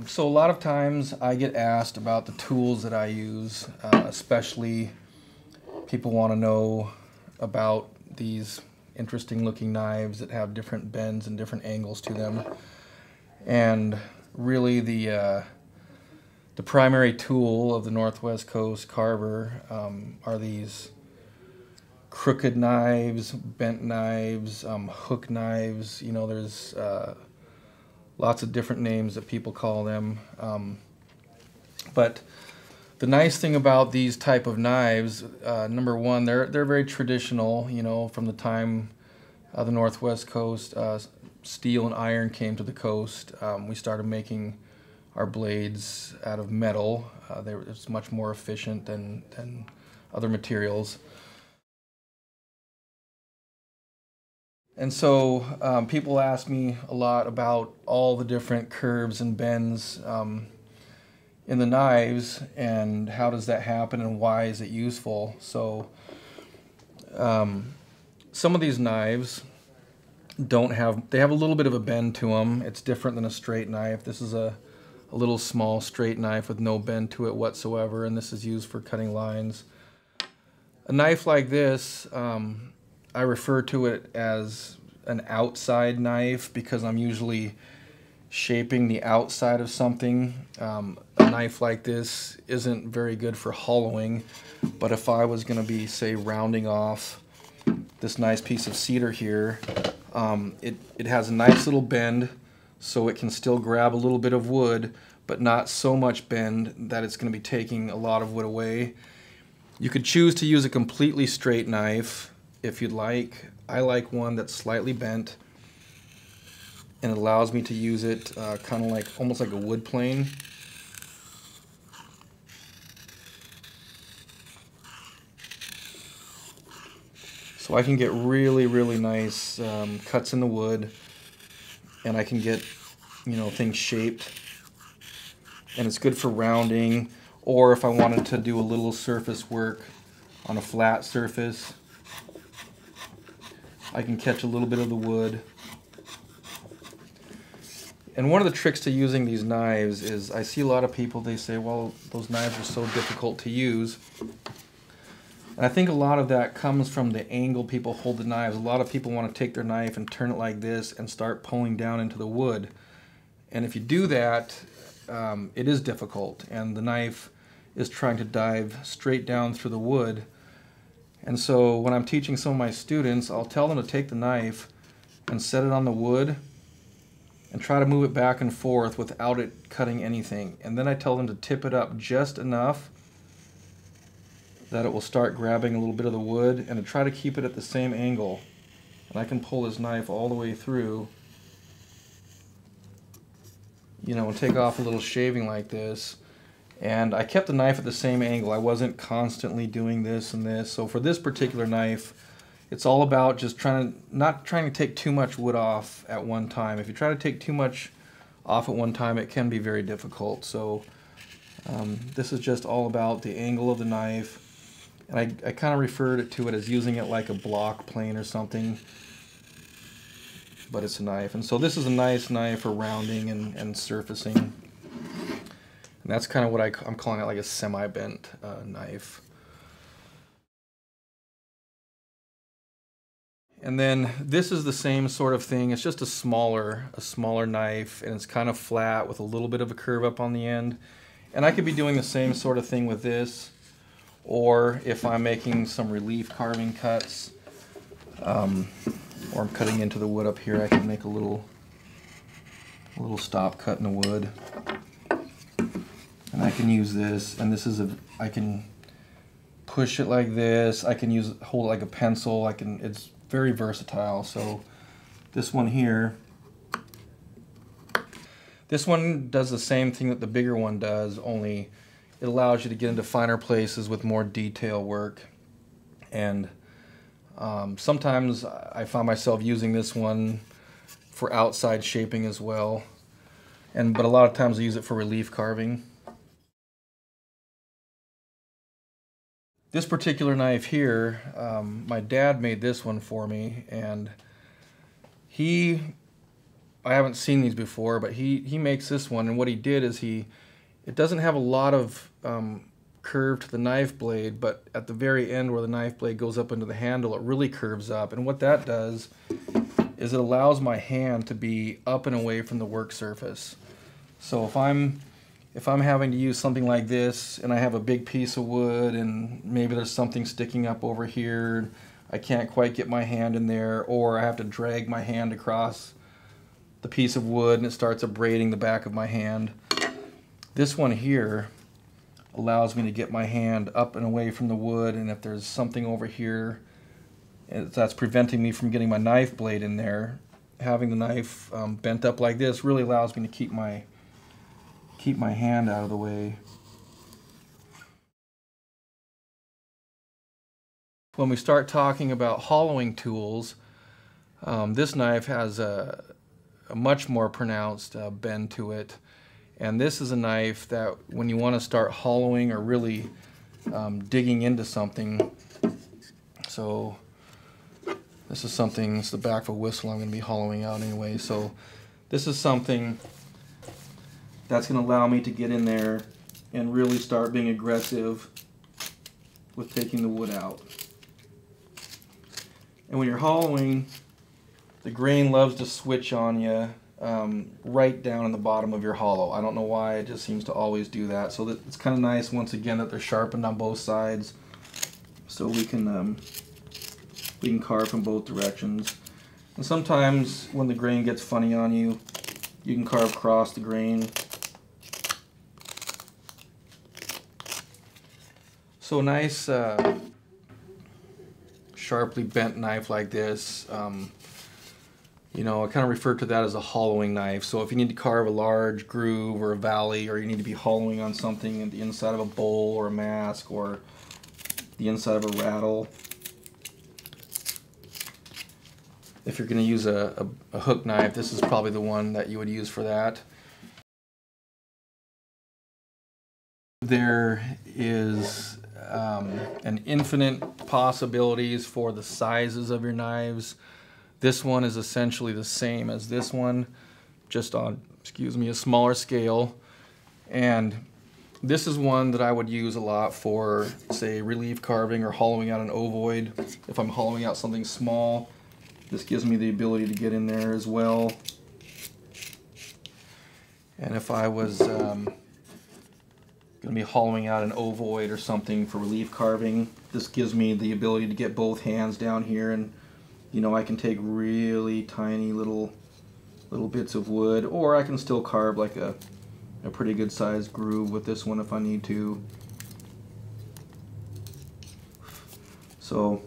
So a lot of times I get asked about the tools that I use, especially people want to know about these interesting looking knives that have different bends and different angles to them. And really the primary tool of the Northwest Coast carver are these crooked knives, bent knives, hook knives. You know, there's lots of different names that people call them. But the nice thing about these type of knives, number one, they're very traditional. You know, from the time the Northwest Coast, steel and iron came to the coast, we started making our blades out of metal. It's much more efficient than other materials. And so people ask me a lot about all the different curves and bends in the knives, and how does that happen and why is it useful. So some of these knives they have a little bit of a bend to them. It's different than a straight knife. This is a little small straight knife with no bend to it whatsoever, and this is used for cutting lines. A knife like this, I refer to it as an outside knife because I'm usually shaping the outside of something. A knife like this isn't very good for hollowing, but if I was going to be, say, rounding off this nice piece of cedar here, it has a nice little bend so it can still grab a little bit of wood, but not so much bend that it's going to be taking a lot of wood away. You could choose to use a completely straight knife if you'd like. I like one that's slightly bent, and it allows me to use it kind of like almost like a wood plane. So I can get really nice cuts in the wood, and I can get, you know, things shaped, and it's good for rounding, or if I wanted to do a little surface work on a flat surface, I can catch a little bit of the wood. And one of the tricks to using these knives is I see a lot of people, they say, well, those knives are so difficult to use. And I think a lot of that comes from the angle people hold the knives. A lot of people want to take their knife and turn it like this and start pulling down into the wood. And if you do that, it is difficult, and the knife is trying to dive straight down through the wood. And so when I'm teaching some of my students, I'll tell them to take the knife and set it on the wood and try to move it back and forth without it cutting anything. And then I tell them to tip it up just enough that it will start grabbing a little bit of the wood, and to try to keep it at the same angle. And I can pull this knife all the way through, you know, and take off a little shaving like this. And I kept the knife at the same angle. I wasn't constantly doing this and this. So for this particular knife, it's all about just not trying to take too much wood off at one time. If you try to take too much off at one time, it can be very difficult. So this is just all about the angle of the knife. And I kind of referred to it as using it like a block plane or something, but it's a knife. And so this is a nice knife for rounding and surfacing. And that's kind of what I'm calling it, like a semi-bent knife. And then this is the same sort of thing. It's just a smaller knife, and it's kind of flat with a little bit of a curve up on the end. And I could be doing the same sort of thing with this, or if I'm making some relief carving cuts, or I'm cutting into the wood up here, I can make a little stop cut in the wood. And I can use this, and this is I can push it like this. I can hold it like a pencil. It's very versatile. So this one here, this one does the same thing that the bigger one does, only it allows you to get into finer places with more detail work. And sometimes I find myself using this one for outside shaping as well. But a lot of times I use it for relief carving. This particular knife here, my dad made this one for me, and he I haven't seen these before, but he makes this one, and what he did is it doesn't have a lot of curve to the knife blade, but at the very end where the knife blade goes up into the handle, it really curves up. And what that does is it allows my hand to be up and away from the work surface. So if I'm having to use something like this and I have a big piece of wood and maybe there's something sticking up over here, I can't quite get my hand in there, or I have to drag my hand across the piece of wood and it starts abrading the back of my hand. This one here allows me to get my hand up and away from the wood, and if there's something over here that's preventing me from getting my knife blade in there, having the knife bent up like this really allows me to keep my hand out of the way. When we start talking about hollowing tools, this knife has a much more pronounced bend to it. And this is a knife that when you want to start hollowing or really digging into something, so this is something, it's the back of a whistle I'm going to be hollowing out anyway, so this is something that's going to allow me to get in there and really start being aggressive with taking the wood out. And when you're hollowing, the grain loves to switch on you right down in the bottom of your hollow. I don't know why, it just seems to always do that. So it's kind of nice, once again, that they're sharpened on both sides, so we can carve from both directions. And sometimes when the grain gets funny on you, you can carve across the grain. So a nice sharply bent knife like this, you know, I kind of refer to that as a hollowing knife. So if you need to carve a large groove or a valley, or you need to be hollowing on something at the inside of a bowl or a mask or the inside of a rattle, if you're going to use a hook knife, this is probably the one that you would use for that. There is an infinite possibilities for the sizes of your knives. This one is essentially the same as this one, just on, a smaller scale. And this is one that I would use a lot for, say, relief carving or hollowing out an ovoid. If I'm hollowing out something small, this gives me the ability to get in there as well. And if I was going to be hollowing out an ovoid or something for relief carving, this gives me the ability to get both hands down here, and you know, I can take really tiny little bits of wood, or I can still carve like a pretty good sized groove with this one if I need to. So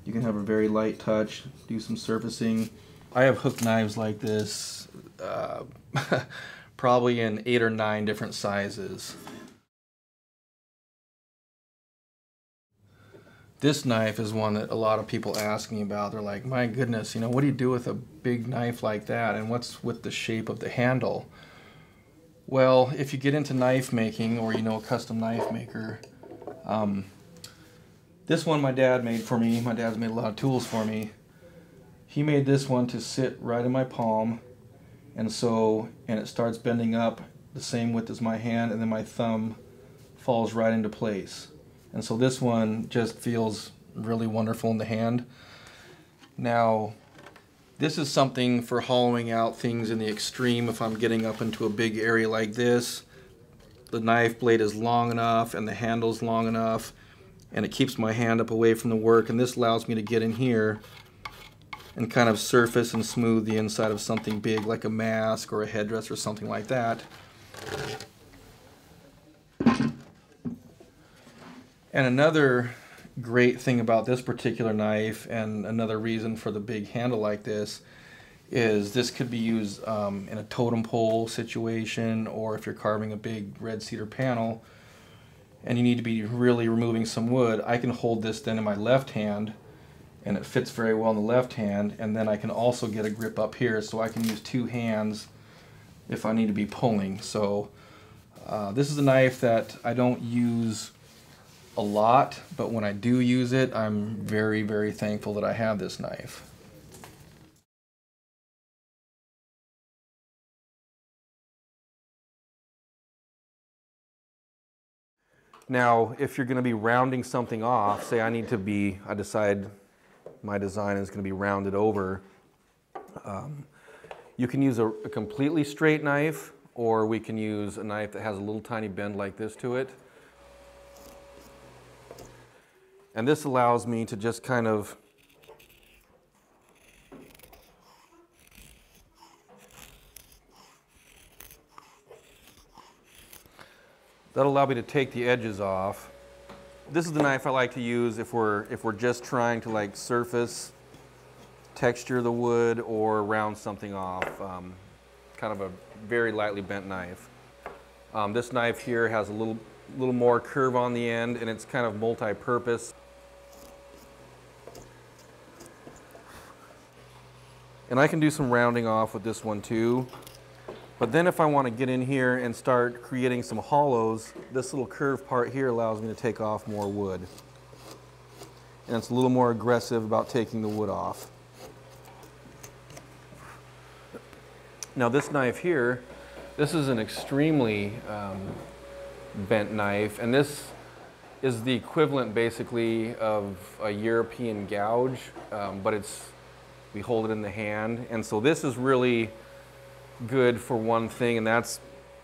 you can have a very light touch, do some surfacing. I have hook knives like this, probably in 8 or 9 different sizes. This knife is one that a lot of people ask me about. They're like, my goodness, you know, what do you do with a big knife like that? And what's with the shape of the handle? Well, if you get into knife making, or you know, a custom knife maker, this one my dad made for me. My dad's made a lot of tools for me. He made this one to sit right in my palm, and it starts bending up the same width as my hand, and then my thumb falls right into place. And so this one just feels really wonderful in the hand. Now, this is something for hollowing out things in the extreme. If I'm getting up into a big area like this, the knife blade is long enough and the handle's long enough, and it keeps my hand up away from the work, and this allows me to get in here and kind of surface and smooth the inside of something big like a mask or a headdress or something like that. And another great thing about this particular knife, and another reason for the big handle like this could be used in a totem pole situation, or if you're carving a big red cedar panel and you need to be really removing some wood, I can hold this then in my left hand, and it fits very well in the left hand, and then I can also get a grip up here, so I can use 2 hands if I need to be pulling. So this is a knife that I don't use a lot, but when I do use it, I'm very, very thankful that I have this knife. Now, if you're going to be rounding something off, say I decide my design is going to be rounded over, you can use a completely straight knife, or we can use a knife that has a little tiny bend like this to it. And this allows me to just kind of that'll allow me to take the edges off. This is the knife I like to use if we're just trying to like surface texture the wood or round something off. Kind of a very lightly bent knife. This knife here has a little more curve on the end, and it's kind of multi-purpose. And I can do some rounding off with this one too. But then if I want to get in here and start creating some hollows, this little curved part here allows me to take off more wood. And it's a little more aggressive about taking the wood off. Now this knife here, this is an extremely bent knife, and this is the equivalent basically of a European gouge, but we hold it in the hand. And so this is really good for one thing, and that's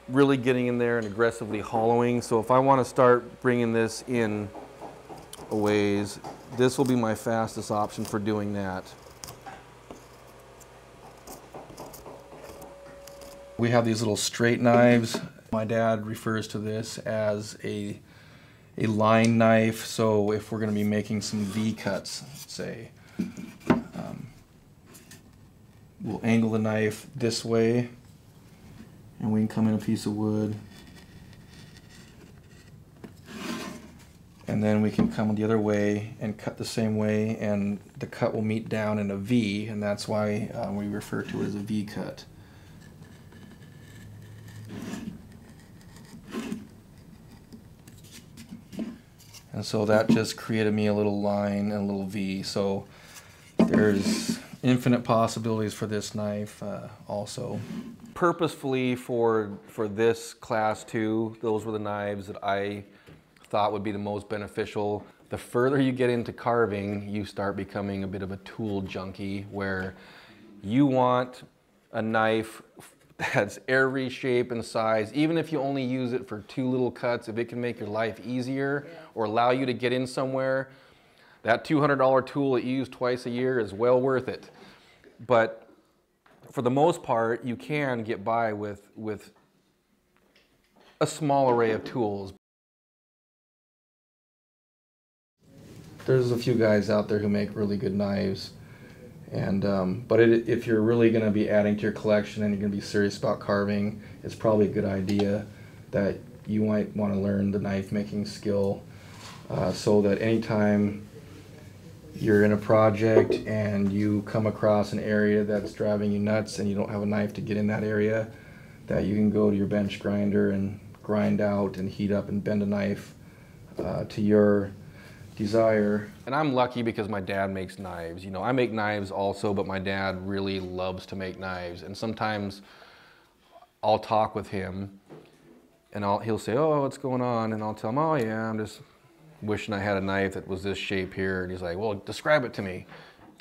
really getting in there and aggressively hollowing. So if I want to start bringing this in a ways, this will be my fastest option for doing that. We have these little straight knives. My dad refers to this as a line knife. So if we're going to be making some V cuts, say, we'll angle the knife this way, and we can come in a piece of wood, and then we can come the other way and cut the same way, and the cut will meet down in a V, and that's why we refer to it as a V cut. And so that just created me a little line and a little V. So there's infinite possibilities for this knife also. Purposefully for this class 2, those were the knives that I thought would be the most beneficial. The further you get into carving, you start becoming a bit of a tool junkie, where you want a knife that's every shape and size. Even if you only use it for 2 little cuts, if it can make your life easier or allow you to get in somewhere, that $200 tool that you use twice a year is well worth it. But for the most part, you can get by with a small array of tools. There's a few guys out there who make really good knives, and but if you're really going to be adding to your collection and you're going to be serious about carving, it's probably a good idea that you might want to learn the knife making skill, so that anytime you're in a project and you come across an area that's driving you nuts and you don't have a knife to get in that area, that you can go to your bench grinder and grind out and heat up and bend a knife to your desire. And I'm lucky because my dad makes knives. You know, I make knives also, but my dad really loves to make knives. And sometimes I'll talk with him and he'll say, "Oh, what's going on?" And I'll tell him, "Oh yeah, I'm just wishing I had a knife that was this shape here." And he's like, "Well, describe it to me."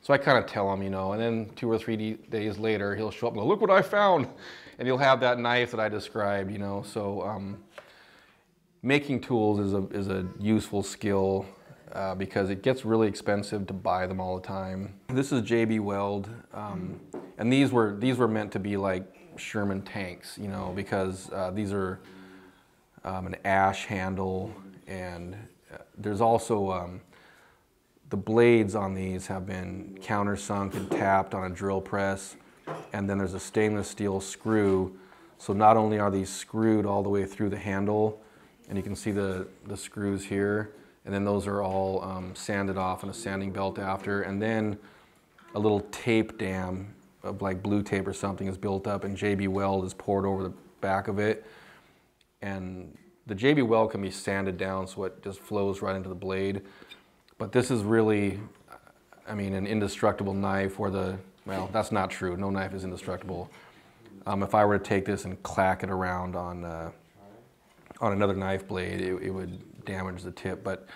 So I kind of tell him, you know, and then 2 or 3 days later, he'll show up and go, "Look what I found." And he'll have that knife that I described, you know. So making tools is a useful skill because it gets really expensive to buy them all the time. This is JB Weld, and these were meant to be like Sherman tanks, you know, because these are an ash handle, and there's also the blades on these have been countersunk and tapped on a drill press, and then there's a stainless steel screw. So not only are these screwed all the way through the handle, and you can see the screws here, and then those are all sanded off in a sanding belt after, and then a little tape dam of like blue tape or something is built up, and JB Weld is poured over the back of it. And the JB Weld can be sanded down so it just flows right into the blade. But this is really, I mean, an indestructible knife, or well, that's not true. No knife is indestructible. If I were to take this and clack it around on another knife blade, it would damage the tip, but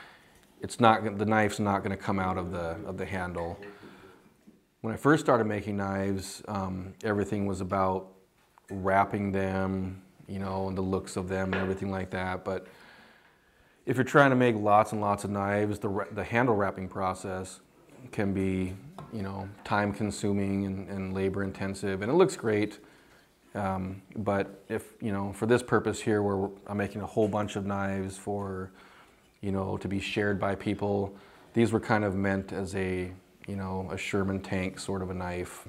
it's not, the knife's not going to come out of the handle. When I first started making knives, everything was about wrapping them, you know, and the looks of them and everything like that. But if you're trying to make lots and lots of knives, the handle wrapping process can be, you know, time consuming and labor intensive, and it looks great. But if, you know, for this purpose here where I'm making a whole bunch of knives for, you know, to be shared by people, these were kind of meant as a, you know, a Sherman tank sort of a knife.